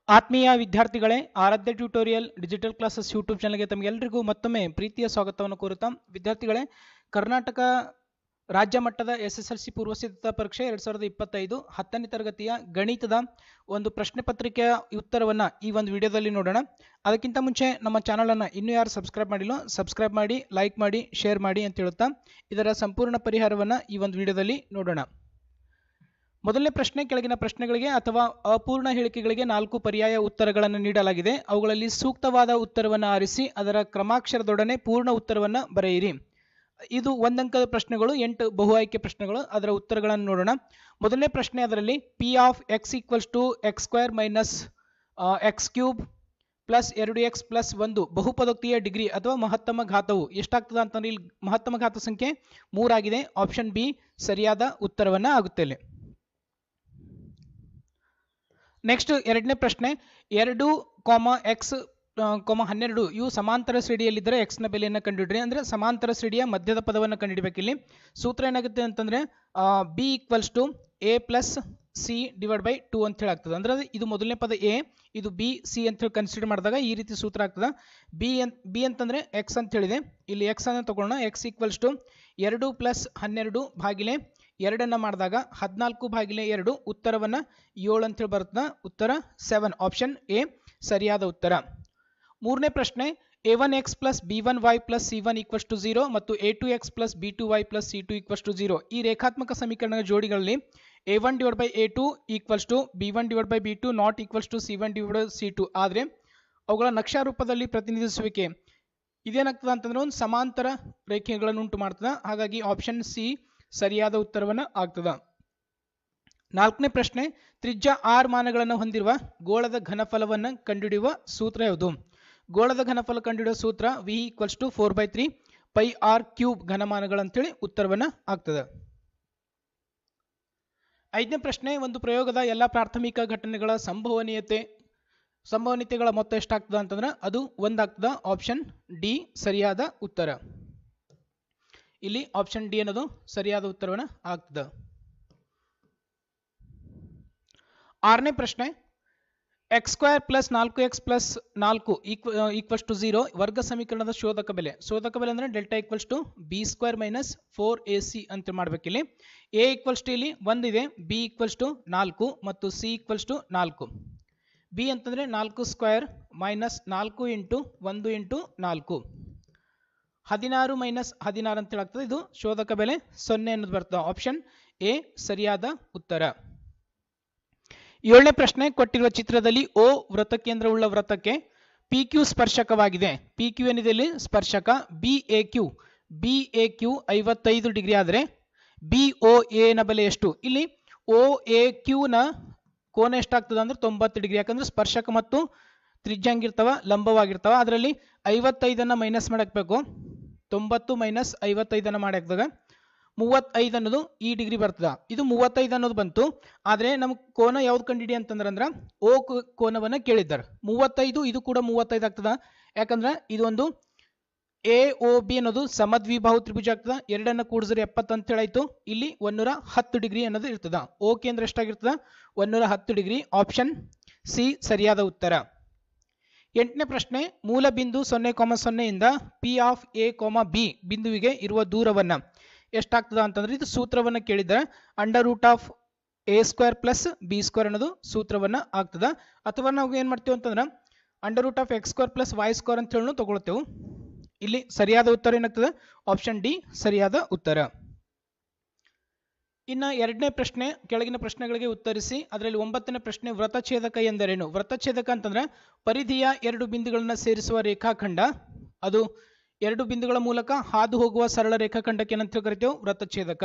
ಆತ್ಮೀಯ ವಿದ್ಯಾರ್ಥಿಗಳೇ, ಆರಾಧ್ಯ tutorial digital classes YouTube ಚಾನಲ್ಗೆ ತಮಗೆಲ್ಲರಿಗೂ ಮತ್ತೊಮ್ಮೆ ಪ್ರೀತಿಯ ಸ್ವಾಗತವನ್ನು ಕೋರುತ್ತಾ, ವಿದ್ಯಾರ್ಥಿಗಳೇ, ಕರ್ನಾಟಕ ರಾಜ್ಯ ಮಟ್ಟದ SSLC ಪೂರ್ವ ಸಿದ್ಧತಾ ಪರೀಕ್ಷೆ 2025 10ನೇ ತರಗತಿಯ ಗಣಿತದ ಒಂದು ಪ್ರಶ್ನೆ ಪತ್ರಿಕೆಯ ಉತ್ತರವನ್ನು ಈ ಒಂದು ವಿಡಿಯೋದಲ್ಲಿ ನೋಡೋಣ. ಅದಕ್ಕಿಂತ ಮುಂಚೆ ನಮ್ಮ ಚಾನಲನ್ನು ಇನ್ನೂ ಯಾರು ಸಬ್ಸ್ಕ್ರೈಬ್ ಮಾಡಿಲ್ಲೋ ಸಬ್ಸ್ಕ್ರೈಬ್ ಮಾಡಿ, ಲೈಕ್ ಮಾಡಿ, ಶೇರ್ ಮಾಡಿ ಅಂತ ಹೇಳುತ್ತಾ ಇದರ ಸಂಪೂರ್ಣ ಪರಿಹಾರವನ್ನು ಈ ಒಂದು ವಿಡಿಯೋದಲ್ಲಿ ನೋಡೋಣ. ಮೊದಲನೇ ಪ್ರಶ್ನೆ, ಕೆಳಗಿನ ಪ್ರಶ್ನೆಗಳಿಗೆ ಅಥವಾ ಅಪೂರ್ಣ ಹೇಳಿಕೆಗಳಿಗೆ 4 ಪರ್ಯಾಯ ಉತ್ತರಗಳನ್ನು ನೀಡಲಾಗಿದೆ. ಅವುಗಳಲ್ಲಿ ಸೂಕ್ತವಾದ ಉತ್ತರವನ್ನು ಆರಿಸಿ ಅದರ ಕ್ರಮಾಕ್ಷರದೊಡನೆ ಪೂರ್ಣ ಉತ್ತರವನ್ನು ಬರೆಯಿರಿ. ಇದು ಒಂದಂಕದ ಪ್ರಶ್ನೆಗಳು, 8 ಬಹು ಆಯ್ಕೆ ಪ್ರಶ್ನೆಗಳು. ಅದರ ಉತ್ತರಗಳನ್ನು ನೋಡೋಣ. ಮೊದಲನೇ ಪ್ರಶ್ನೆ, ಅದರಲ್ಲಿ P of X equals to X square minus X cube plus 2x plus 1 ಬಹುಪದೋಕ್ತಿಯ ಡಿಗ್ರಿ ಅಥವಾ ಮಹತ್ತಮ ಘಾತವು ಎಷ್ಟಾಗ್ತದೆ ಅಂತಂದ್ರೆ ಇಲ್ಲಿ ಮಹತ್ತಮ ಘಾತ ಸಂಖ್ಯೆ 3 ಆಗಿದೆ. ಆಪ್ಷನ್ ಬಿ ಸರಿಯಾದ ಉತ್ತರವನ್ನು ಆಗುತ್ತೆ ಇಲ್ಲಿ. ನೆಕ್ಸ್ಟ್ ಎರಡನೇ ಪ್ರಶ್ನೆ, 2, x, 12 ಇವು ಸಮಾಂತರ ಶ್ರೇಣಿಯಲ್ಲಿದ್ದರೆ x ನ ಬೆಲೆಯನ್ನು ಕಂಡುಹಿಡಿಯಿರಿ. ಅಂದರೆ ಸಮಾಂತರ ಶ್ರೇಣಿಯ ಮಧ್ಯದ ಪದವನ್ನು ಕಂಡುಹಿಡಬೇಕು. ಇಲ್ಲಿ ಸೂತ್ರ ಏನಾಗುತ್ತೆ ಅಂತಂದ್ರೆ b equals to a plus C divide by 2 ಅಂತ ಹೇಳಿ ಆಗ್ತದೆ. ಅಂದ್ರೆ ಇದು ಮೊದಲನೇ ಪದ a, ಇದು b, c ಅಂತ ಹೇಳಿ ಕನ್ಸಿಡರ್ ಮಾಡಿದಾಗ ಈ ರೀತಿ ಸೂತ್ರ ಆಗ್ತದೆ. b ಅಂತಂದ್ರೆ x ಅಂತ ಹೇಳಿದೆ. ಇಲ್ಲಿ x ಅನ್ನು ತಗೊಳ್ಳೋಣ. x ಈಕ್ವಲ್ಸ್ ಟು 2 ಪ್ಲಸ್ 12 ಭಾಗಿಲೆ 2 ಮಾಡಿದಾಗ 14 ಭಾಗಿಲೆ 2 ಉತ್ತರವನ್ನು 7 ಅಂತೇಳಿ ಬರುತ್ತೆ. ಉತ್ತರ 7, ಆಪ್ಷನ್ ಎ ಸರಿಯಾದ ಉತ್ತರ. ಮೂರನೇ ಪ್ರಶ್ನೆ, a1x plus b1y plus c1 equals to 0 ಮತ್ತು a2x plus b2y plus c2 equals to 0 ಈ ರೇಖಾತ್ಮಕ ಸಮೀಕರಣದ ಜೋಡಿಗಳಲ್ಲಿ a1 divide by a2 equals to b1 divide by b2 not equals to c1 divide by c2 ಆದರೆ ಅವುಗಳ ನಕ್ಷಾ ರೂಪದಲ್ಲಿ ಪ್ರತಿನಿಧಿಸುವಿಕೆ ಇದೇನಾಗ್ತದೆ ಅಂತಂದ್ರೆ ಒಂದು ಸಮಾಂತರ ರೇಖೆಗಳನ್ನು ಉಂಟು ಮಾಡ್ತದೆ. ಹಾಗಾಗಿ ಆಪ್ಷನ್ ಸಿ ಸರಿಯಾದ ಉತ್ತರವನ್ನು ಆಗ್ತದ. ನಾಲ್ಕನೇ ಪ್ರಶ್ನೆ, ತ್ರಿಜ್ಯ r ಮಾನಗಳನ್ನು ಹೊಂದಿರುವ ಗೋಳದ ಘನಫಲವನ್ನು ಕಂಡುಹಿಡಿಯುವ ಸೂತ್ರ ಯಾವುದು? ಗೋಳದ ಘನಫಲ ಕಂಡುಹಿಡಿಯುವ ಸೂತ್ರ v equals to 4/3 pi R cube ಘನಮಾನಗಳಂತೇಳಿ ಉತ್ತರವನ್ನು ಆಗ್ತದೆ. ಐದನೇ ಪ್ರಶ್ನೆ, ಒಂದು ಪ್ರಯೋಗದ ಎಲ್ಲ ಪ್ರಾಥಮಿಕ ಘಟನೆಗಳ ಸಂಭವನೀಯತೆಗಳ ಮೊತ್ತ ಎಷ್ಟಾಗ್ತದ ಅಂತಂದ್ರೆ ಅದು 1 ಆಗ್ತದ. ಆಪ್ಷನ್ ಡಿ ಸರಿಯಾದ ಉತ್ತರ. ಇಲ್ಲಿ ಆಪ್ಷನ್ ಡಿ ಅನ್ನೋದು ಸರಿಯಾದ ಉತ್ತರವನ್ನು ಆಗ್ತದೆ. ಆರನೇ ಪ್ರಶ್ನೆ, X square plus 4x plus 4 equals to 0 ವರ್ಗ ಸಮೀಕರಣದ ಶೋಧಕ ಬೆಲೆ ಅಂದ್ರೆ delta equals to B square minus 4ac ಅಂತ ಮಾಡ್ಬೇಕಿಲ್ಲಿ. ಎ ಈಕ್ವಲ್ಸ್ ಟು ಇಲ್ಲಿ 1 ಇದೆ, ಬಿ ಈಕ್ವಲ್ಸ್ ಟು 4 ಮತ್ತು ಸಿ ಈಕ್ವಲ್ಸ್ ಟು 4. ಬಿ ಅಂತಂದ್ರೆ 4 square minus 4 into 1 into 4 16 minus 16 ಅಂತ ಹೇಳಾಗ್ತದೆ. ಇದು ಶೋಧಕ ಬೆಲೆ 0 ಅನ್ನೋದು ಬರ್ತದೆ. ಆಪ್ಷನ್ ಎ ಸರಿಯಾದ ಉತ್ತರ. ಏಳನೇ ಪ್ರಶ್ನೆ, ಕೊಟ್ಟಿರುವ ಚಿತ್ರದಲ್ಲಿ ಓ ವೃತ್ತಕೇಂದ್ರವುಳ್ಳ ವೃತ್ತಕ್ಕೆ ಪಿ ಕ್ಯೂ ಸ್ಪರ್ಶಕವಾಗಿದೆ. ಪಿ ಕ್ಯೂ ಏನಿದೆ ಇಲ್ಲಿ ಸ್ಪರ್ಶಕ. ಬಿ ಎ ಕ್ಯೂ 55 ಡಿಗ್ರಿ ಆದರೆ ಬಿ ಒ ಎ ನ ಬೆಲೆ ಎಷ್ಟು? ಇಲ್ಲಿ ಒ ಎ ಕ್ಯೂ ನ ಕೋನ ಎಷ್ಟಾಗ್ತದೆ ಅಂದ್ರೆ 90 ಡಿಗ್ರಿ. ಯಾಕಂದ್ರೆ ಸ್ಪರ್ಶಕ ಮತ್ತು ತ್ರಿಜ್ಯ ಹಂಗಿರ್ತಾವ, ಲಂಬವಾಗಿರ್ತಾವ. ಅದರಲ್ಲಿ 55 ಮೈನಸ್ ಮಾಡಬೇಕು. 90 ಮೈನಸ್ 55 ಮಾಡಿ ಹಾಕಿದಾಗ 35 ಅನ್ನೋದು ಈ ಡಿಗ್ರಿ ಬರ್ತದ. ಇದು 35 ಅನ್ನೋದು ಬಂತು. ಆದ್ರೆ ನಮ್ಗೆ ಕೋನ ಯಾವ್ದು ಕಂಡಿಡಿ ಅಂತಂದ್ರೆ ಓ ಕೋನವನ್ನ ಕೇಳಿದ್ದಾರೆ. 35 ಇದು ಕೂಡ 35 ಆಗ್ತದ. ಯಾಕಂದ್ರೆ ಇದು ಒಂದು ಎ ಒ ಬಿ ಅನ್ನೋದು ಸಮದ್ವಿಬಾಹು ತ್ರಿಭುಜ ಆಗ್ತದ. 2 ಕೂಡಿಸಿದ್ರೆ 70 ಅಂತ ಹೇಳಾಯ್ತು. ಇಲ್ಲಿ 110 ಡಿಗ್ರಿ ಅನ್ನೋದು ಇರ್ತದ. ಓ ಕೇಂದ್ರ ಎಷ್ಟಾಗಿರ್ತದ? 110 ಡಿಗ್ರಿ. ಆಪ್ಷನ್ ಸಿ ಸರಿಯಾದ ಉತ್ತರ. ಎಂಟನೇ ಪ್ರಶ್ನೆ, ಮೂಲ ಬಿಂದು 0,0 ಇಂದ ಪಿ ಆಫ್ ಎ, ಬಿ ಬಿಂದುವಿಗೆ ಇರುವ ದೂರವನ್ನ ಎಷ್ಟಾಗ್ತದ ಅಂತಂದ್ರೆ ಇದು ಸೂತ್ರವನ್ನ ಕೇಳಿದ್ರೆ under root of A square plus B square ಅನ್ನೋದು ಸೂತ್ರವನ್ನ ಆಗ್ತದ. ಅಥವಾ ನಾವು ಏನ್ ಮಾಡ್ತೇವೆ ಅಂತಂದ್ರೆ under root of X square plus Y square ಅಂತ ಹೇಳಿ ತಗೊಳ್ತೇವೆ. ಇಲ್ಲಿ ಸರಿಯಾದ ಉತ್ತರ ಏನಾಗ್ತದೆ? ಆಪ್ಷನ್ ಡಿ ಸರಿಯಾದ ಉತ್ತರ. ಇನ್ನು ಎರಡನೇ ಪ್ರಶ್ನೆ, ಕೆಳಗಿನ ಪ್ರಶ್ನೆಗಳಿಗೆ ಉತ್ತರಿಸಿ. ಅದರಲ್ಲಿ 9ನೇ ಪ್ರಶ್ನೆ, ವೃತ್ತಛೇದಕ ಎಂದರೇನು? ವೃತ್ತಛೇದಕ ಅಂತಂದ್ರೆ ಪರಿಧಿಯ 2 ಬಿಂದುಗಳನ್ನ ಸೇರಿಸುವ ರೇಖಾಖಂಡ. ಅದು 2 ಬಿಂದುಗಳ ಮೂಲಕ ಹಾದು ಹೋಗುವ ಸರಳ ರೇಖಾಖಂಡಕ್ಕೆ ಏನಂತ ಕರಿತೇವೆ? ವೃತ್ತಛೇದಕ.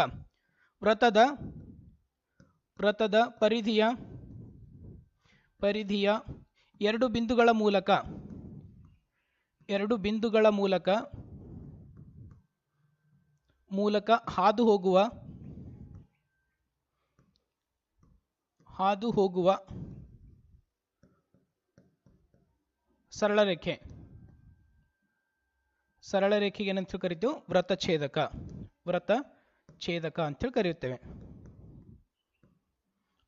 ವೃತ್ತದ ಪರಿಧಿಯ 2 ಬಿಂದುಗಳ ಮೂಲಕ ಹಾದು ಹೋಗುವ ಸರಳ ರೇಖೆಗೆ ಏನಂತ ಕರಿತೇವೆ? ವೃತ್ತಛೇದಕ ಅಂತೇಳಿ ಕರೆಯುತ್ತೇವೆ.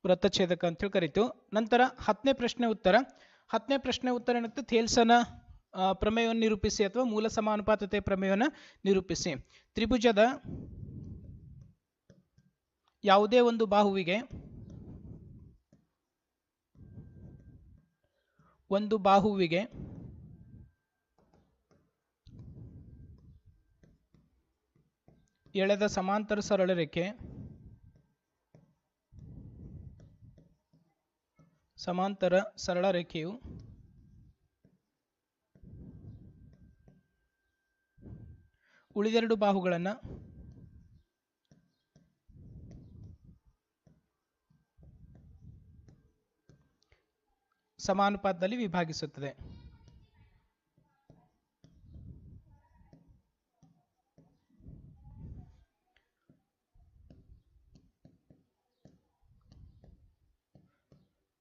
ವೃತ್ತಛೇದಕ ಅಂತ ಹೇಳಿ ಕರಿತೀವಿ. ನಂತರ 10ನೇ ಪ್ರಶ್ನೆ ಉತ್ತರ. 10ನೇ ಪ್ರಶ್ನೆ ಉತ್ತರ ಏನಾಗುತ್ತೆ, ಥೇಲ್ಸನ ಪ್ರಮೇಯವನ್ನು ನಿರೂಪಿಸಿ ಅಥವಾ ಮೂಲ ಸಮಾನುಪಾತತೆ ಪ್ರಮೇಯವನ್ನು ನಿರೂಪಿಸಿ. ತ್ರಿಭುಜದ ಯಾವುದೇ ಒಂದು ಬಾಹುವಿಗೆ ಎಳೆದ ಸಮಾಂತರ ಸರಳ ರೇಖೆಯು ಉಳಿದೆರಡು ಬಾಹುಗಳನ್ನು ಸಮಾನುಪಾತದಲ್ಲಿ ವಿಭಾಗಿಸುತ್ತದೆ.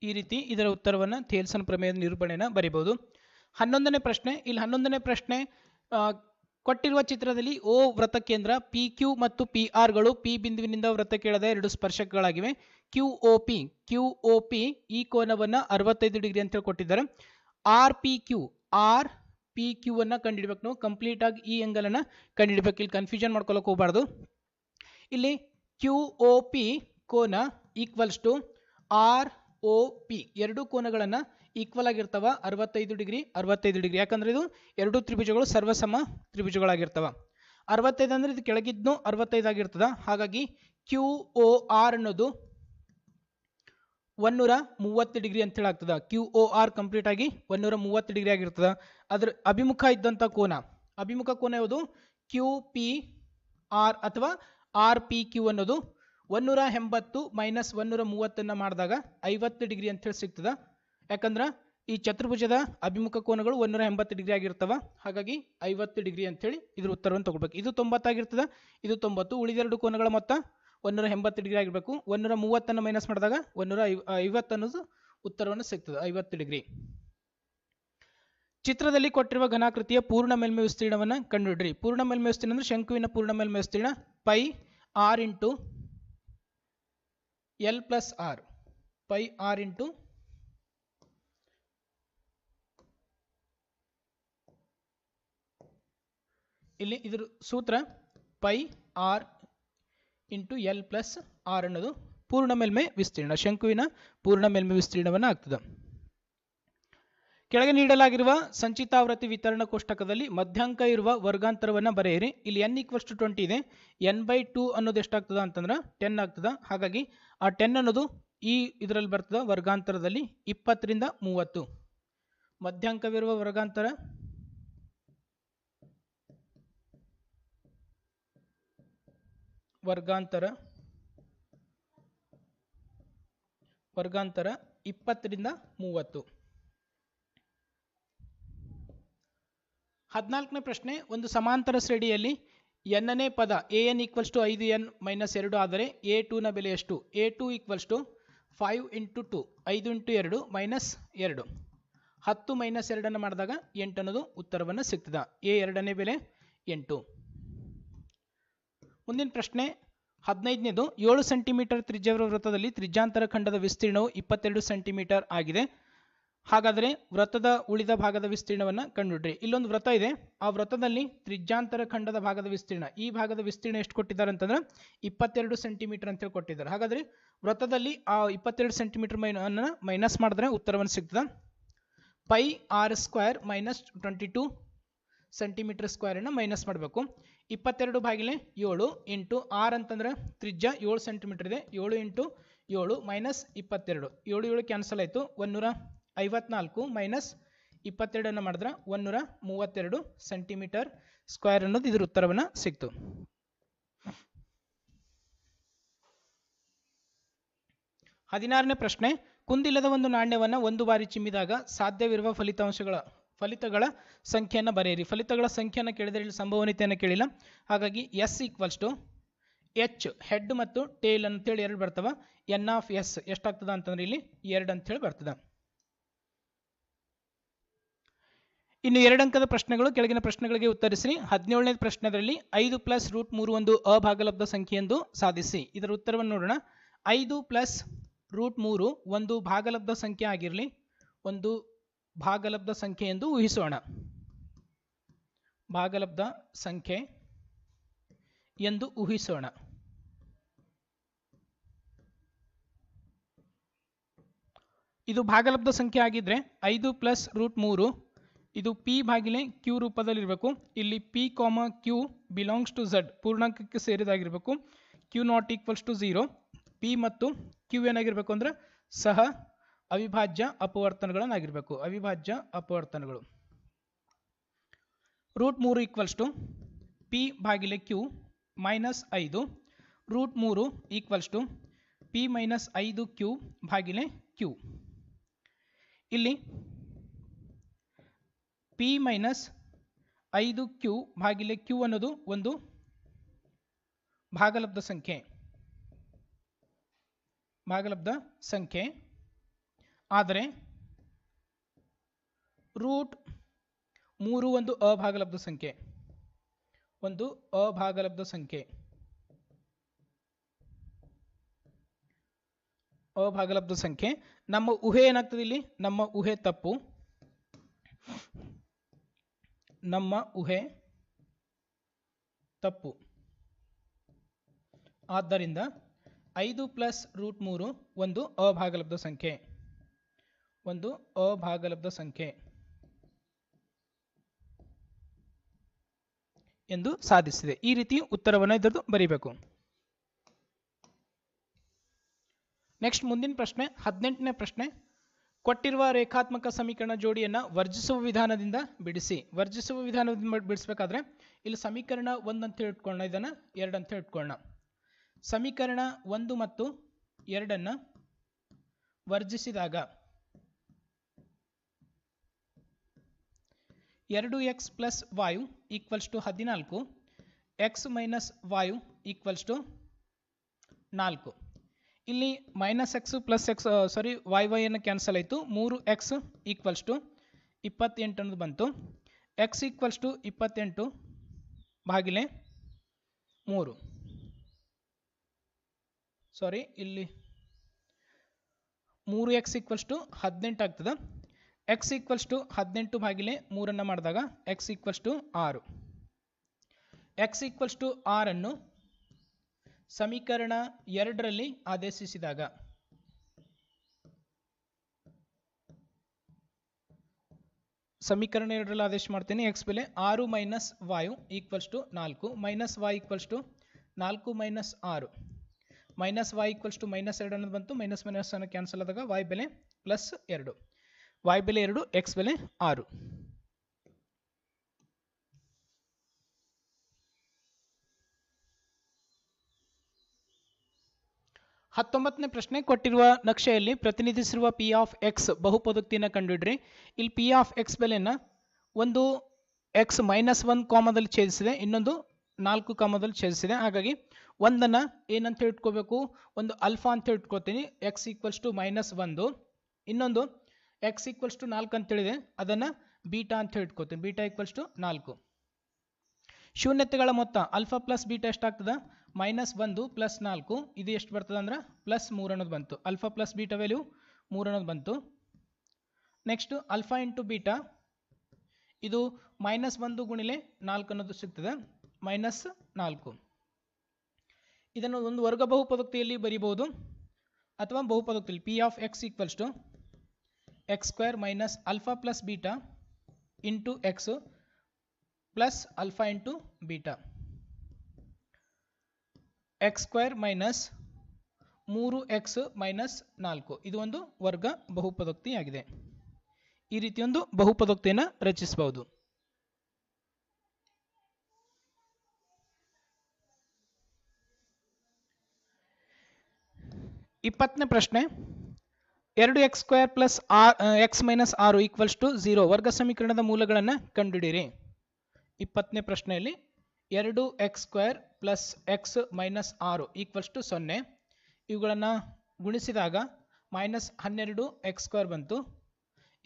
ಈ ರೀತಿ ಇದರ ಉತ್ತರವನ್ನು ಥೇಲ್ಸನ್ ಪ್ರಮೇಯದ ನಿರೂಪಣೆಯನ್ನು ಬರೀಬಹುದು. 11ನೇ ಪ್ರಶ್ನೆ. ಇಲ್ಲಿ 11ನೇ ಪ್ರಶ್ನೆ ಕೊಟ್ಟಿರುವ ಚಿತ್ರದಲ್ಲಿ ಓ ವೃತ್ತಕೇಂದ್ರ ಪಿ ಕ್ಯೂ ಮತ್ತು ಪಿ ಆರ್ಗಳು ಪಿ ಬಿಂದುವಿನಿಂದ ವೃತ್ತಕ್ಕೆ ಎಳೆದ ಎರಡು ಸ್ಪರ್ಶಕಗಳಾಗಿವೆ. ಕ್ಯೂ ಒ ಪಿ ಈ ಕೋನವನ್ನು 65 ಡಿಗ್ರಿ ಅಂತ ಕೊಟ್ಟಿದ್ದಾರೆ. ಆರ್ ಪಿ ಕ್ಯೂ ಅನ್ನು ಕಂಡುಹಿಡಬೇಕು. ನಾವು ಕಂಪ್ಲೀಟ್ ಆಗಿ ಈ ಆಂಗಲ್ ಅನ್ನು ಕಂಡುಹಿಡಬೇಕು. ಇಲ್ಲಿ ಕನ್ಫ್ಯೂಷನ್ ಮಾಡ್ಕೊಳ್ಳೋಕೆ ಹೋಗಬಾರ್ದು. ಇಲ್ಲಿ ಕ್ಯೂ ಒ ಪಿ ಕೋನ equals to R O P ಎರಡು ಕೋನಗಳನ್ನು ಈಕ್ವಲ್ ಆಗಿರ್ತಾವ 65 ಡಿಗ್ರಿ. ಯಾಕಂದ್ರೆ ಇದು ಎರಡು ತ್ರಿಭುಜಗಳು ಸರ್ವಸಮ ತ್ರಿಭುಜಗಳಾಗಿರ್ತವ. 65 ಅಂದ್ರೆ ಇದು ಕೆಳಗಿದ್ನು 65 ಆಗಿರ್ತದ. ಹಾಗಾಗಿ ಕ್ಯೂ ಒ ಆರ್ ಅನ್ನೋದು 130 ಡಿಗ್ರಿ ಅಂತ ಹೇಳಿ ಆಗ್ತದ. ಕ್ಯೂ ಒ ಆರ್ ಕಂಪ್ಲೀಟ್ ಆಗಿ 130 ಡಿಗ್ರಿ ಆಗಿರ್ತದ. ಅದ್ರ ಅಭಿಮುಖ ಇದ್ದಂಥ ಅಭಿಮುಖ ಕೋನ ಯಾವುದು, ಕ್ಯೂ ಪಿ ಆರ್ ಅಥವಾ ಆರ್ ಪಿ ಕ್ಯೂ ಅನ್ನೋದು 180 ಮೈನಸ್ 130 ಮಾಡಿದಾಗ 50 ಡಿಗ್ರಿ ಅಂತ ಹೇಳಿ ಸಿಗ್ತದ. ಯಾಕಂದ್ರೆ ಈ ಚತುರ್ಭುಜದ ಅಭಿಮುಖ ಕೋನಗಳು 180 ಡಿಗ್ರಿ ಆಗಿರ್ತವ. ಹಾಗಾಗಿ 50 ಡಿಗ್ರಿ ಅಂತ ಹೇಳಿ ಇದ್ರ ಉತ್ತರವನ್ನು ತಗೋಬೇಕು. ಇದು 90 ಆಗಿರ್ತದ, ಇದು 90. ಉಳಿದೆರಡು ಕೋನಗಳ ಮೊತ್ತ 180 ಡಿಗ್ರಿ ಆಗಿರಬೇಕು. 130 ಮೈನಸ್ ಮಾಡಿದಾಗ 150 ಅನ್ನೋದು ಉತ್ತರವನ್ನು ಸಿಗ್ತದೆ, 50 ಡಿಗ್ರಿ. ಚಿತ್ರದಲ್ಲಿ ಕೊಟ್ಟಿರುವ ಘನಾಕೃತಿಯ ಪೂರ್ಣ ಮೇಲ್ಮೈ ವಿಸ್ತೀರ್ಣವನ್ನು ಕಂಡುಹಿಡ್ರಿ. ಪೂರ್ಣ ಮೇಲ್ಮೈ ವಿಸ್ತೀರ್ಣ ಅಂದ್ರೆ ಶಂಕುವಿನ ಪೂರ್ಣ ಮೇಲ್ಮೈ ವಿಸ್ತೀರ್ಣ pi R into L plus R. Pi R into ಇಲ್ಲಿ ಇದ್ರ ಸೂತ್ರ pi R into L plus R ಅನ್ನೋದು ಪೂರ್ಣ ಮೇಲ್ಮೈ ವಿಸ್ತೀರ್ಣ, ಶಂಕುವಿನ ಪೂರ್ಣ ಮೇಲ್ಮೈ ವಿಸ್ತೀರ್ಣವನ್ನು ಆಗ್ತದೆ. ಕೆಳಗೆ ನೀಡಲಾಗಿರುವ ಸಂಚಿತಾವೃತ್ತಿ ವಿತರಣಾ ಕೋಷ್ಟಕದಲ್ಲಿ ಮಧ್ಯಾಂಕ ಇರುವ ವರ್ಗಾಂತರವನ್ನು ಬರೆಯಿರಿ. ಇಲ್ಲಿ n = 20 ಇದೆ. n/2 ಅನ್ನೋದು ಎಷ್ಟಾಗ್ತದ ಅಂತಂದ್ರೆ 10 ಆಗ್ತದ. ಹಾಗಾಗಿ ಆ 10 ಅನ್ನೋದು ಈ ಇದರಲ್ಲಿ ಬರ್ತದ ವರ್ಗಾಂತರದಲ್ಲಿ 20 ರಿಂದ 30. ಮಧ್ಯಾಂಕವಿರುವ ವರ್ಗಾಂತರ 20 ರಿಂದ 30. 14ನೇ ಪ್ರಶ್ನೆ. ಒಂದು ಸಮಾಂತರ ಶ್ರೇಣಿಯಲ್ಲಿ n ನೇ ಪದ an = 5n - 2 ಆದರೆ a2 ನ ಬೆಲೆ ಎಷ್ಟು? a2 = 5 × 2 5 × 2 - 2 10 - 2 ಅನ್ನು ಮಾಡಿದಾಗ 8 ಅನ್ನೋದು ಉತ್ತರವನ್ನು ಸಿಗ್ತದ. a2 ನೇ ಬೆಲೆ 8. ಮುಂದಿನ ಪ್ರಶ್ನೆ 15ನೇದು. 7 ಸೆಂಟಿಮೀಟರ್ ತ್ರಿಜ್ಯವಿರುವ ವೃತ್ತದಲ್ಲಿ ತ್ರಿಜ್ಯಾಂತರ ಖಂಡದ ವಿಸ್ತೀರ್ಣವು 22 ಸೆಂಟಿಮೀಟರ್ ಆಗಿದೆ. ಹಾಗಾದರೆ ವೃತ್ತದ ಉಳಿದ ಭಾಗದ ವಿಸ್ತೀರ್ಣವನ್ನು ಕಂಡುಹಿಡ್ರಿ. ಇಲ್ಲೊಂದು ವೃತ್ತ ಇದೆ. ಆ ವೃತ್ತದಲ್ಲಿ ತ್ರಿಜ್ಯಾಂತರ ಖಂಡದ ಭಾಗದ ವಿಸ್ತೀರ್ಣ, ಈ ಭಾಗದ ವಿಸ್ತೀರ್ಣ ಎಷ್ಟು ಕೊಟ್ಟಿದ್ದಾರೆ ಅಂತಂದ್ರೆ 22 ಸೆಂಟಿಮೀಟರ್ ಅಂತೇಳಿ ಕೊಟ್ಟಿದ್ದಾರೆ. ಹಾಗಾದ್ರೆ ವೃತ್ತದಲ್ಲಿ ಆ 22 ಸೆಂಟಿಮೀಟರ್ ಮೈನಸ್ ಮಾಡಿದ್ರೆ ಉತ್ತರವನ್ನು ಸಿಗ್ತದೆ. Pi R square minus 22 centimetre square ಅನ್ನು ಮೈನಸ್ ಮಾಡಬೇಕು. 22/7 ಇಂಟು ಆರ್ ಅಂತಂದ್ರೆ ತ್ರಿಜ್ಯ 7 ಸೆಂಟಿಮೀಟರ್ ಇದೆ. 7 × 7 ಮೈನಸ್ 22. 7 ಕ್ಯಾನ್ಸಲ್ ಆಯಿತು. 154 ಮೈನಸ್ 22 ಅನ್ನು ಮಾಡಿದ್ರೆ 132 ಸೆಂಟಿಮೀಟರ್ ಸ್ಕ್ವೇರ್ ಅನ್ನೋದು ಇದ್ರ ಉತ್ತರವನ್ನು ಸಿಕ್ತು. 16ನೇ ಪ್ರಶ್ನೆ. ಕುಂದಿಲ್ಲದ ಒಂದು ನಾಣ್ಯವನ್ನು ಒಂದು ಬಾರಿ ಚಿಮ್ಮಿದಾಗ ಸಾಧ್ಯವಿರುವ ಫಲಿತಗಳ ಸಂಖ್ಯೆಯನ್ನು ಬರೆಯಿರಿ. ಫಲಿತಗಳ ಸಂಖ್ಯೆಯನ್ನು ಕೇಳಿದರೆ ಇಲ್ಲಿ ಸಂಭವನೀಯತೆಯನ್ನು ಕೇಳಿಲ್ಲ. ಹಾಗಾಗಿ S = H ಹೆಡ್ ಮತ್ತು ಟೇಲ್ ಅಂತೇಳಿ ಎರಡು ಬರ್ತವ. n(s) ಎಷ್ಟಾಗ್ತದ ಅಂತಂದ್ರೆ ಇಲ್ಲಿ 2 ಅಂತೇಳಿ ಬರ್ತದ. ಇನ್ನು 2 ಅಂಕದ ಪ್ರಶ್ನೆಗಳು. ಕೆಳಗಿನ ಪ್ರಶ್ನೆಗಳಿಗೆ ಉತ್ತರಿಸಿ. 17ನೇ ಪ್ರಶ್ನೆಯಲ್ಲಿ 5 + √3 ಒಂದು ಅಭಾಗಲಬ್ಧ ಸಂಖ್ಯೆ ಎಂದು ಸಾಧಿಸಿ. ಇದರ ಉತ್ತರವನ್ನು ನೋಡೋಣ. 5 + √3 ಒಂದು ಭಾಗಲಬ್ಧ ಸಂಖ್ಯೆ ಆಗಿರಲಿ, ಒಂದು ಭಾಗಲಬ್ಧ ಸಂಖ್ಯೆ ಎಂದು ಊಹಿಸೋಣ. ಭಾಗಲಬ್ಧ ಸಂಖ್ಯೆ ಎಂದು ಊಹಿಸೋಣ. ಇದು ಭಾಗಲಬ್ಧ ಸಂಖ್ಯೆ ಆಗಿದ್ರೆ 5 ಪ್ಲಸ್ √3 ಇದು p ಭಾಗಿಲೆ q ರೂಪದಲ್ಲಿರಬೇಕು. ಇಲ್ಲಿ p, q belongs to z ಪೂರ್ಣಾಂಕಕ್ಕೆ ಸೇರಿದಾಗಿರಬೇಕು. q not equals to 0. p ಮತ್ತು q ಏನಾಗಿರಬೇಕು ಅಂದ್ರೆ ಸಹ ಅವಿಭಾಜ್ಯ ಅಪವರ್ತನಗಳನ್ನಾಗಿರಬೇಕು. ಅವಿಭಾಜ್ಯ ಅಪವರ್ತನಗಳು. √3 ಈಕ್ವಲ್ಸ್ ಟು p ಭಾಗಿಲೆ q minus 5. √3 equals to p minus 5q ಭಾಗಿಲೆ q. ಇಲ್ಲಿ p ಮೈನಸ್ 5q ಭಾಗಿಲೆ q ಅನ್ನೋದು ಒಂದು ಭಾಗಲಬ್ಧ ಸಂಖ್ಯೆ. ಭಾಗಲಬ್ಧ ಸಂಖ್ಯೆ ಆದರೆ √3 ಒಂದು ಅಭಾಗಲಬ್ಧ ಸಂಖ್ಯೆ. ಒಂದು ಅಭಾಗಲಬ್ಧ ಸಂಖ್ಯೆ. ಅಭಾಗಲಬ್ಧ ಸಂಖ್ಯೆ. ನಮ್ಮ ಊಹೆ ಏನಾಗ್ತದೆ ಇಲ್ಲಿ? ನಮ್ಮ ಊಹೆ ತಪ್ಪು. ನಮ್ಮ ಊಹೆ ತಪ್ಪು. ಆದ್ದರಿಂದ 5 ಪ್ಲಸ್ √3 ಒಂದು ಅಭಾಗಲಬ್ಧ ಸಂಖ್ಯೆ. ಒಂದು ಅಭಾಗಲಬ್ಧ ಸಂಖ್ಯೆ ಎಂದು ಸಾಧಿಸಿದೆ. ಈ ರೀತಿ ಉತ್ತರವನ್ನು ಇದರದ್ದು ಬರೀಬೇಕು. ನೆಕ್ಸ್ಟ್ ಮುಂದಿನ ಪ್ರಶ್ನೆ 18ನೇ ಪ್ರಶ್ನೆ. ಕೊಟ್ಟಿರುವ ರೇಖಾತ್ಮಕ ಸಮೀಕರಣ ಜೋಡಿಯನ್ನು ವರ್ಜಿಸುವ ವಿಧಾನದಿಂದ ಬಿಡಿಸಿ. ವರ್ಜಿಸುವ ವಿಧಾನದಿಂದ ಬಿಡಿಸಬೇಕಾದ್ರೆ ಇಲ್ಲಿ ಸಮೀಕರಣ 1 ಅಂತ ಇಟ್ಕೊಳ್ಳೋಣ, ಇದನ್ನು 2 ಅಂತ ಇಟ್ಕೊಳ್ಳೋಣ. ಸಮೀಕರಣ 1 ಮತ್ತು 2 ವರ್ಜಿಸಿದಾಗ 2x plus y equals to 14, x minus y equals to 4. ಇಲ್ಲಿ minus X plus X Y ಅನ್ನು ಕ್ಯಾನ್ಸಲ್ ಆಯಿತು. 3x ಈಕ್ವಲ್ಸ್ ಟು 28 ಅನ್ನೋದು ಬಂತು. x ಈಕ್ವಲ್ಸ್ ಟು 28 ಭಾಗಿಲೆ 3. ಇಲ್ಲಿ 3x ಈಕ್ವಲ್ಸ್ ಟು 18 ಆಗ್ತದೆ. x ಈಕ್ವಲ್ಸ್ ಟು 18 ಭಾಗಿಲೆ 3 ಮಾಡಿದಾಗ x equals to 6. x equals to 6 ಅನ್ನು ಸಮೀಕರಣ 2ರಲ್ಲಿ ಆದೇಶಿಸಿದಾಗ ಸಮೀಕರಣ 2ರಲ್ಲಿ ಆದೇಶ ಮಾಡ್ತೀನಿ. x ಬೆಲೆ 6 minus y equals to 4, minus y equals to 4 minus 6, minus y equals to minus 2 ಅನ್ನೋದು ಬಂತು. ಮೈನಸ್ ಮೈನಸ್ ಅನ್ನು ಕ್ಯಾನ್ಸಲ್ ಆದಾಗ y ಬೆಲೆ ಪ್ಲಸ್ 2, y ಬೆಲೆ 2, x ಬೆಲೆ 6. 19ನೇ ಪ್ರಶ್ನೆ. ಕೊಟ್ಟಿರುವ ನಕ್ಷೆಯಲ್ಲಿ ಪ್ರತಿನಿಧಿಸಿರುವ p ಆಫ್ x ಬಹುಪದೋಕ್ತಿಯನ್ನು ಕಂಡುಹಿಡ್ರಿ. ಇಲ್ಲಿ p ಆಫ್ x ಬೆಲೆಯನ್ನು ಒಂದು x ಮೈನಸ್ 1 ಕಾಮದಲ್ಲಿ ಛೇದಿಸಿದೆ, ಇನ್ನೊಂದು 4 ಕಾಮದಲ್ಲಿ ಛೇದಿಸಿದೆ. ಹಾಗಾಗಿ ಒಂದನ್ನು ಏನಂತ ಇಟ್ಕೋಬೇಕು? ಒಂದು ಅಲ್ಫಾ ಅಂತ ಇಟ್ಕೋತೀನಿ, x ಈಕ್ವಲ್ಸ್ ಟು ಮೈನಸ್ 1. ಇನ್ನೊಂದು x ಈಕ್ವಲ್ಸ್ ಟು 4 ಅಂತೇಳಿದೆ, ಅದನ್ನು ಬೀಟಾ ಅಂತ ಇಟ್ಕೋತೀನಿ, ಬೀಟಾ ಈಕ್ವಲ್ಸ್ ಟು 4. ಶೂನ್ಯತೆಗಳ ಮೊತ್ತ ಅಲ್ಫಾ ಪ್ಲಸ್ ಬೀಟಾ ಎಷ್ಟಾಗ್ತದೆ? ಮೈನಸ್ 1 ಪ್ಲಸ್ 4, ಇದು ಎಷ್ಟು ಬರ್ತದೆ ಅಂದ್ರೆ ಪ್ಲಸ್ 3 ಅನ್ನೋದು ಬಂತು. ಅಲ್ಫಾ ಪ್ಲಸ್ ಬೀಟಾ ವ್ಯಾಲ್ಯೂ 3 ಅನ್ನೋದು ಬಂತು. ನೆಕ್ಸ್ಟ್ ಅಲ್ಫಾ ಇಂಟು ಬೀಟಾ, ಇದು ಮೈನಸ್ 1 ಗುಣಿಲೆ 4 ಅನ್ನೋದು ಸಿಗ್ತದೆ, ಮೈನಸ್ 4. ಇದನ್ನು ಒಂದು ವರ್ಗ ಬಹುಪದೋಕ್ತಿಯಲ್ಲಿ ಬರೀಬಹುದು ಅಥವಾ ಬಹುಪದೋಕ್ತಿಯಲ್ಲಿ p of x equals to x square minus alpha plus beta into x plus alpha into beta. x square minus 3x minus 4, ಇದು ಒಂದು ವರ್ಗ ಬಹುಪದೋಕ್ತಿಯಾಗಿದೆ. ಈ ರೀತಿಯೊಂದು ಬಹುಪದೋಕ್ತಿಯನ್ನು ರಚಿಸಬಹುದು. 20ನೇ ಪ್ರಶ್ನೆ. 2x square plus x minus 6 equals to 0 ವರ್ಗ ಸಮೀಕರಣದ ಮೂಲಗಳನ್ನು ಕಂಡುಹಿಡಿಯಿರಿ. 20ನೇ ಪ್ರಶ್ನೆಯಲ್ಲಿ 2x square plus x minus 6 equals to 0, ಇವುಗಳನ್ನು ಗುಣಿಸಿದಾಗ ಮೈನಸ್ 12x ಸ್ಕ್ವೇರ್ ಬಂತು.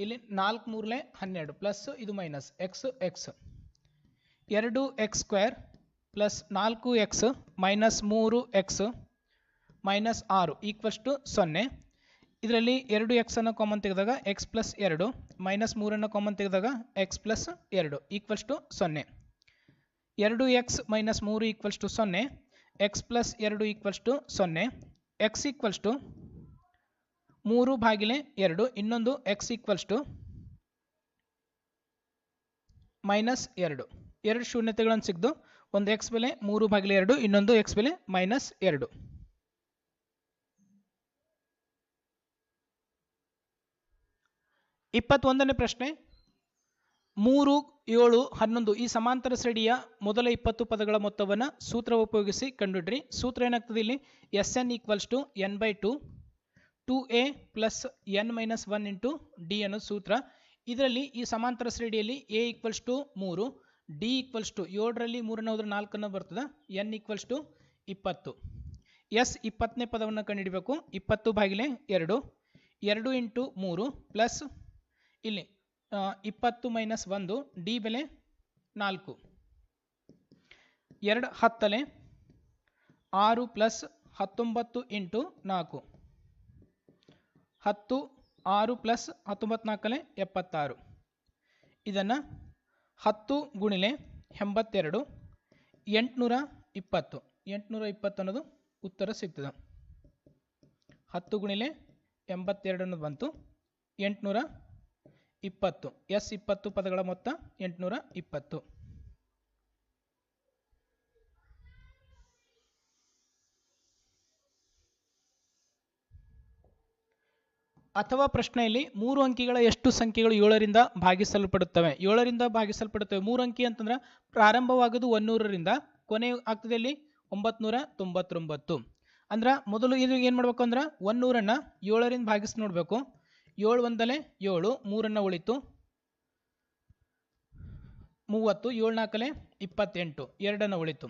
ಇಲ್ಲಿ 4 3 12 ಪ್ಲಸ್ ಇದು minus x 2x square plus 4x minus 3x minus 6 equals to 0. ಇದರಲ್ಲಿ 2x ಅನ್ನು ಕಾಮನ್ ತೆಗೆದಾಗ x ಪ್ಲಸ್ 2 ಮೈನಸ್ 3 ಕಾಮನ್ ತೆಗೆದಾಗ x plus 2 equals to 0. 2x minus 3 equals to 0, x plus 2 equals to 0, x equals to 3 ಭಾಗಿಲೆ 2, ಇನ್ನೊಂದು x equals to minus 2. ಎರಡು ಶೂನ್ಯತೆಗಳನ್ನು ಸಿಗ್ದು ಒಂದು x ಬೆಲೆ 3 ಭಾಗಿಲೆ 2, ಇನ್ನೊಂದು x ಬೆಲೆ ಮೈನಸ್ 2. ಇಪ್ಪತ್ತೊಂದನೇ ಪ್ರಶ್ನೆ, 3, 7, 11 ಈ ಸಮಾಂತರ ಶ್ರೇಣಿಯ ಮೊದಲ 20 ಪದಗಳ ಮೊತ್ತವನ್ನು ಸೂತ್ರ ಉಪಯೋಗಿಸಿ ಕಂಡುಹಿಡಿಯಿರಿ. ಸೂತ್ರ ಏನಾಗ್ತದೆ ಇಲ್ಲಿ Sn equals to n/2 2a plus n minus 1 into D ಅನ್ನೋದು ಸೂತ್ರ. ಇದರಲ್ಲಿ ಈ ಸಮಾಂತರ ಶ್ರೇಣಿಯಲ್ಲಿ a equals to 3, D equals to 7ರಲ್ಲಿ 3 ಹೋದ್ರೆ 4 ಬರ್ತದೆ, n ಈಕ್ವಲ್ಸ್ ಟು 20. ಎಸ್ 20ನೇ ಪದವನ್ನು ಕಂಡುಹಿಡಬೇಕು. 20 ಭಾಗಿಲೆ 2, 2 ಇಂಟು 3 ಪ್ಲಸ್ ಇಲ್ಲಿ 20 ಮೈನಸ್ 1, ಡಿ ಬೆಲೆ 4, 2 10 6 ಪ್ಲಸ್ 19 ಇಂಟು 4, 10 6 ಪ್ಲಸ್ 19 4 76. ಇದನ್ನು 10 ಗುಣಿಲೆ 82 820 ಅನ್ನೋದು ಉತ್ತರ ಸಿಗ್ತದೆ. 10 ಗುಣಿಲೆ 82 ಅನ್ನೋದು ಬಂತು 820. ಎಸ್ 20 ಪದಗಳ ಮೊತ್ತ 820. ಅಥವಾ ಪ್ರಶ್ನೆಯಲ್ಲಿ 3 ಅಂಕಿಗಳ ಎಷ್ಟು ಸಂಖ್ಯೆಗಳು 7ರಿಂದ ಭಾಗಿಸಲ್ಪಡುತ್ತವೆ? 7ರಿಂದ ಭಾಗಿಸಲ್ಪಡುತ್ತವೆ. 3 ಅಂಕಿ ಅಂತಂದ್ರೆ ಪ್ರಾರಂಭವಾಗೋದು 100ರಿಂದ, ಕೊನೆ ಆಗ್ತದೆ ಇಲ್ಲಿ 999. ಅಂದ್ರೆ ಮೊದಲು ಇದು ಏನು ಮಾಡಬೇಕು ಅಂದ್ರೆ 100ನ್ನು 7ರಿಂದ ಭಾಗಿಸಿ ನೋಡಬೇಕು. 7 ಒಂದಲೆ 7, 3 ಉಳಿತು 30, 7 4 28, 2 ಉಳಿತು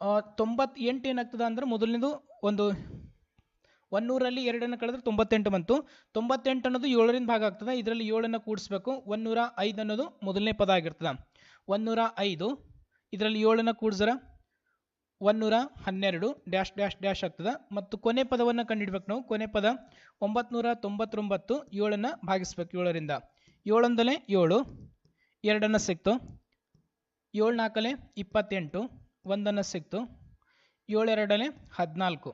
98. ಏನಾಗ್ತದೆ ಅಂದ್ರೆ ಮೊದಲನೇದು ಒಂದು 100ರಲ್ಲಿ 2 ಕಳೆದ್ರೆ 98 ಬಂತು. 98 ಅನ್ನೋದು 7ರಿಂದ ಭಾಗ ಆಗ್ತದೆ. ಇದರಲ್ಲಿ 7 ಕೂಡಿಸ್ಬೇಕು. 105 ಅನ್ನೋದು ಮೊದಲನೇ ಪದ ಆಗಿರ್ತದೆ. 105 ಇದರಲ್ಲಿ 7 ಕೂಡಿಸಿದ್ರೆ 112 ಡ್ಯಾಶ್ ಡ್ಯಾಶ್ ಡ್ಯಾಶ್ ಆಗ್ತದೆ. ಮತ್ತು ಕೊನೆ ಪದವನ್ನು ಕಂಡುಹಿಡ್ಬೇಕು ನಾವು. ಕೊನೆ ಪದ 999, 7 ಭಾಗಿಸ್ಬೇಕು 7ರಿಂದ. 7 ಒಂದಲೆ 7, 2 ಸಿಕ್ತು. 7 4 28, 1 ಸಿಕ್ತು. 7 2 14,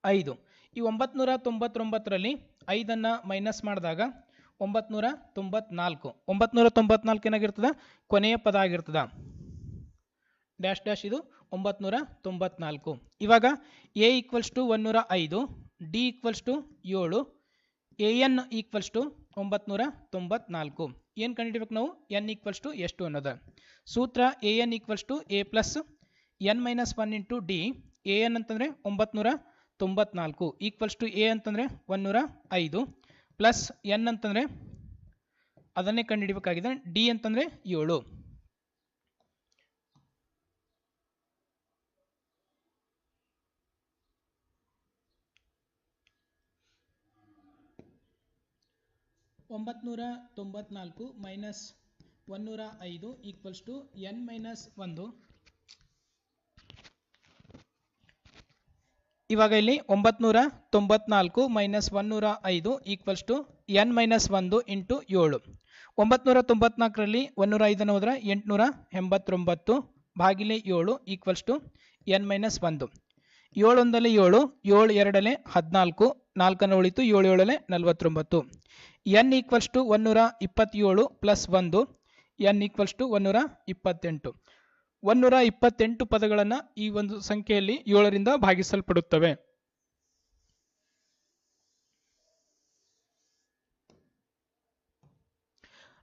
5. ಈ 999ರಲ್ಲಿ 5 ಮೈನಸ್ ಮಾಡಿದಾಗ 994. 994 ಏನಾಗಿರ್ತದೆ? ಕೊನೆಯ ಪದ ಆಗಿರ್ತದೆ. ಡ್ಯಾಶ್ ಡ್ಯಾಶ್ ಇದು 994. ಇವಾಗ A equals to 105, D equals to 7, N equals to 994. ಏನು ಕಂಡುಹಿಡಬೇಕು ನಾವು? ಎನ್ ಈಕ್ವಲ್ಸ್ ಟು ಎಷ್ಟು ಅನ್ನೋದು ಸೂತ್ರ. A N equals to A plus N minus 1 into D. A N ಅಂತಂದರೆ 994 ಈಕ್ವಲ್ಸ್ ಟು ಎ ಅಂತಂದರೆ 105 ಪ್ಲಸ್ ಎನ್ ಅಂತಂದರೆ ಅದನ್ನೇ ಕಂಡುಹಿಡಬೇಕಾಗಿದೆ. ಡಿ ಅಂತಂದರೆ 7. $994 minus 105 equals to N minus 1. ಇವಾಗ ಇಲ್ಲಿ 994 minus 105 equals to N minus 1 into 7. 994ರಲ್ಲಿ 105 ಹೋದ್ರೆ 889 ಭಾಗಿಲೆ 7 ಈಕ್ವಲ್ಸ್ ಟು ಎನ್ ಮೈನಸ್ 1. 7 ಒಂದಲೆ 7, 7 2 14, 4 ಉಳಿತು 7 7 49. N equals to 127 plus 1, N equals to 128. 128 ಪದಗಳನ್ನು ಈ ಒಂದು ಸಂಖ್ಯೆಯಲ್ಲಿ 7ರಿಂದ ಭಾಗಿಸಲ್ಪಡುತ್ತವೆ.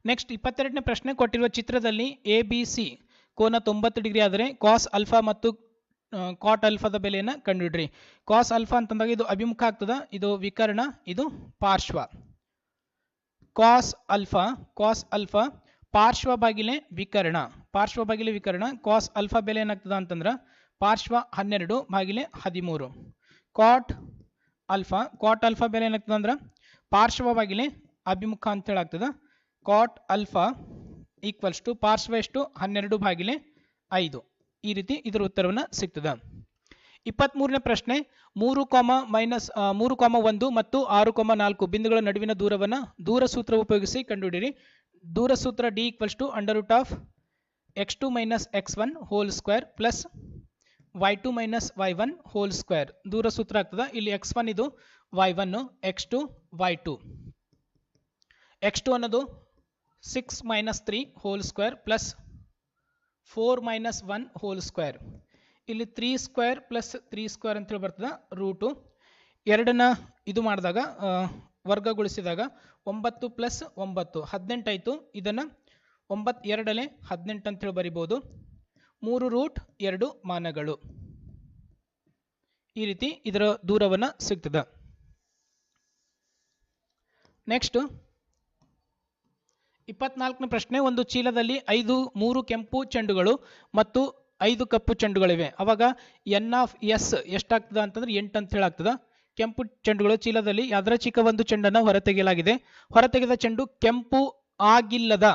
ನೆಕ್ಸ್ಟ್ 22ನೇ ಪ್ರಶ್ನೆ. ಕೊಟ್ಟಿರುವ ಚಿತ್ರದಲ್ಲಿ ಎ ಬಿ ಸಿ ಕೋನ 90 ಡಿಗ್ರಿ ಆದರೆ ಕಾಸ್ ಅಲ್ಫಾ ಮತ್ತು ಕಾಟ್ ಅಲ್ಫಾದ ಬೆಲೆಯನ್ನು ಕಂಡುಹಿಡ್ರಿ. ಕಾಸ್ ಅಲ್ಫಾ ಅಂತಂದಾಗ ಇದು ಅಭಿಮುಖ ಆಗ್ತದ, ಇದು ವಿಕರ್ಣ, ಇದು ಪಾರ್ಶ್ವ. ಕಾಸ್ ಅಲ್ಫಾ ಪಾರ್ಶ್ವ ಬಾಗಿಲೆ ವಿಕರ್ಣ. ಕಾಸ್ ಅಲ್ಫಾ ಬೆಲೆ ಏನಾಗ್ತದ ಅಂತಂದ್ರೆ ಪಾರ್ಶ್ವ 12 ಭಾಗಿಲೆ 13. ಕಾಟ್ ಅಲ್ಫಾ ಬೆಲೆ ಏನಾಗ್ತದ ಅಂದ್ರೆ ಪಾರ್ಶ್ವ ಬಾಗಿಲೆ ಅಭಿಮುಖ ಅಂತ ಹೇಳಾಗ್ತದ. ಕಾಟ್ ಅಲ್ಫಾ ಈಕ್ವಲ್ಸ್ ಟು ಪಾರ್ಶ್ವ ಎಷ್ಟು 12 ಭಾಗಿಲೆ 5. ಈ ರೀತಿ ಇದರ ಉತ್ತರವನ್ನು ಸಿಗ್ತದೆ. 23ನೇ ಪ್ರಶ್ನೆ 3,1 ಮತ್ತು 6,4 ಬಿಂದುಗಳ ನಡುವಿನ ದೂರವನ್ನು ದೂರ ಸೂತ್ರ ಉಪಯೋಗಿಸಿ ಕಂಡುಹಿಡಿಯಿರಿ. ದೂರ ಸೂತ್ರ d √ x2 - x1 whole square plus y2 - y1 whole square ದೂರ ಸೂತ್ರ ಆಗ್ತದೆ. ಇಲ್ಲಿ x1 ಇದು y1 x2 y2. x2 ಅನ್ನೋದು 6 - 3 whole square plus 4 - 1 whole square. ಇಲ್ಲಿ 3 ಸ್ಕ್ವೇರ್ ಪ್ಲಸ್ 3 ಸ್ಕ್ವೇರ್ ಅಂತೇಳಿ ಬರ್ತದೆ ರೂಟು. ಎರಡನ್ನ ಇದು ಮಾಡಿದಾಗ ವರ್ಗಗೊಳಿಸಿದಾಗ 9 ಪ್ಲಸ್ 9 18 ಆಯಿತು. ಇದನ್ನು 9 2 18 ಅಂತೇಳಿ ಬರಿಬೋದು. 3√2 ಮಾನಗಳು. ಈ ರೀತಿ ಇದರ ದೂರವನ್ನು ಸಿಗ್ತದೆ. ನೆಕ್ಸ್ಟ್ 24ನೇ ಪ್ರಶ್ನೆ, ಒಂದು ಚೀಲದಲ್ಲಿ 3 ಕೆಂಪು ಚೆಂಡುಗಳು ಮತ್ತು 5 ಕಪ್ಪು ಚೆಂಡುಗಳಿವೆ. ಅವಾಗ n(s) ಎಷ್ಟಾಗ್ತದೆ ಅಂತಂದ್ರೆ 8 ಅಂತ ಹೇಳಿ ಆಗ್ತದೆ. ಕೆಂಪು ಚೆಂಡುಗಳು ಚೀಲದಲ್ಲಿ ಯಾದೃಚ್ಛಿಕ ಒಂದು ಚೆಂಡನ್ನು ಹೊರತೆಗೆಯಲಾಗಿದೆ. ಹೊರತೆಗೆದ ಚೆಂಡು ಕೆಂಪು ಆಗಿಲ್ಲದ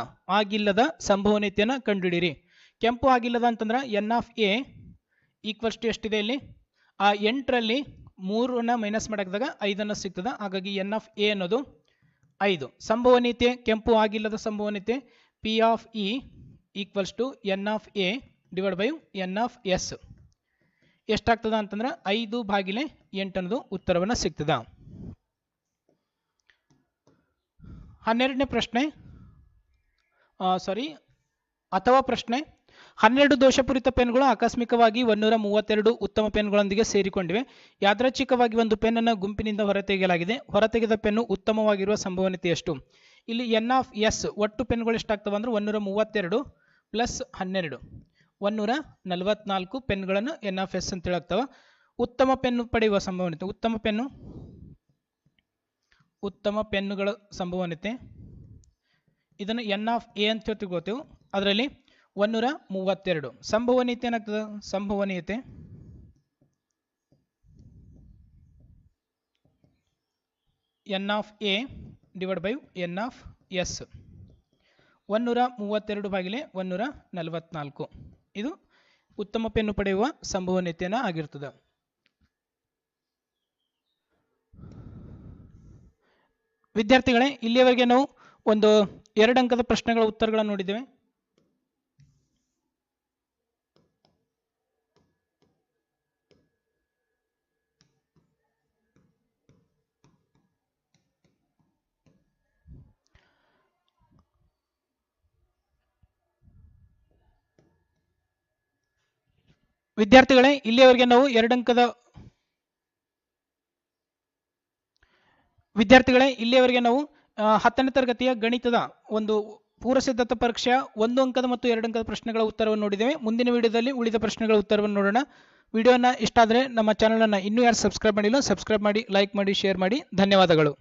ಸಂಭವನೀಯತೆಯನ್ನು ಕಂಡುಹಿಡಿಯಿರಿ. ಕೆಂಪು ಆಗಿಲ್ಲದ ಅಂತಂದ್ರೆ n(a) = ಎಷ್ಟಿದೆ ಇಲ್ಲಿ? ಆ 8ರಲ್ಲಿ 3 ಮೈನಸ್ ಮಾಡಿದಾಗ 5 ಸಿಗ್ತದೆ. ಹಾಗಾಗಿ n(a) ಅನ್ನೋದು 5. ಸಂಭವನೀಯತೆ ಕೆಂಪು ಆಗಿಲ್ಲದ ಸಂಭವನೀಯತೆ P(e) = n(a)/n(s) ಎಷ್ಟಾಗ್ತದ ಅಂತಂದ್ರೆ 5/8 ಅನ್ನೋದು ಉತ್ತರವನ್ನು ಸಿಗ್ತದ. 12ನೇ ಪ್ರಶ್ನೆ ಅಥವಾ ಪ್ರಶ್ನೆ, 12 ದೋಷಪೂರಿತ ಪೆನ್ಗಳು ಆಕಸ್ಮಿಕವಾಗಿ 132 ಉತ್ತಮ ಪೆನ್ಗಳೊಂದಿಗೆ ಸೇರಿಕೊಂಡಿವೆ. ಯಾದೃಚ್ಛಿಕವಾಗಿ ಒಂದು ಪೆನ್ನನ್ನು ಗುಂಪಿನಿಂದ ಹೊರತೆಗೆಯಲಾಗಿದೆ. ಹೊರತೆಗೆದ ಪೆನ್ನು ಉತ್ತಮವಾಗಿರುವ ಸಂಭವನೀಯತೆ ಎಷ್ಟು? ಇಲ್ಲಿ n(s) ಒಟ್ಟು ಪೆನ್ಗಳು ಎಷ್ಟಾಗ್ತವೆ ಅಂದ್ರೆ 132 ಪ್ಲಸ್ 12 144 ಪೆನ್ಗಳನ್ನು n(s) ಅಂತ ಹೇಳಾಗ್ತವೆ. ಉತ್ತಮ ಪೆನ್ನು ಪಡೆಯುವ ಸಂಭವನೀಯತೆ, ಉತ್ತಮ ಪೆನ್ನುಗಳ ಸಂಭವನೀಯತೆ ಇದನ್ನು n(a) ಅಂತ ತಿಳ್ಕೊಳ್ತೇವೆ. ಅದರಲ್ಲಿ 132 ಸಂಭವನೀಯತೆ ಏನಾಗ್ತದೆ? ಸಂಭವನೀಯತೆ n(a)/n(s) 132/144 ಇದು ಉತ್ತಮ ಪೆನ್ನು ಪಡೆಯುವ ಸಂಭವನೀಯತೆಯನ್ನು ಆಗಿರ್ತದೆ. ವಿದ್ಯಾರ್ಥಿಗಳೇ, ಇಲ್ಲಿಯವರೆಗೆ ನಾವು ಒಂದು 2 ಅಂಕದ ಪ್ರಶ್ನೆಗಳ ಉತ್ತರಗಳನ್ನು ನೋಡಿದ್ದೇವೆ. ವಿದ್ಯಾರ್ಥಿಗಳೇ, ಇಲ್ಲಿಯವರೆಗೆ ನಾವು 2 ಅಂಕದ ವಿದ್ಯಾರ್ಥಿಗಳೇ ಇಲ್ಲಿಯವರೆಗೆ ನಾವು 10ನೇ ತರಗತಿಯ ಗಣಿತದ ಒಂದು ಪೂರ್ವಸಿದ್ಧತಾ ಪರೀಕ್ಷೆಯ 1 ಅಂಕದ ಮತ್ತು 2 ಅಂಕದ ಪ್ರಶ್ನೆಗಳ ಉತ್ತರವನ್ನು ನೋಡಿದ್ದೇವೆ. ಮುಂದಿನ ವಿಡಿಯೋದಲ್ಲಿ ಉಳಿದ ಪ್ರಶ್ನೆಗಳ ಉತ್ತರವನ್ನು ನೋಡೋಣ. ವಿಡಿಯೋನ ಇಷ್ಟ ಆದರೆ ನಮ್ಮ ಚಾನಲನ್ನು ಇನ್ನೂ ಯಾರು ಸಬ್ಸ್ಕ್ರೈಬ್ ಮಾಡಿಲ್ಲ ಸಬ್ಸ್ಕ್ರೈಬ್ ಮಾಡಿ, ಲೈಕ್ ಮಾಡಿ, ಶೇರ್ ಮಾಡಿ. ಧನ್ಯವಾದಗಳು.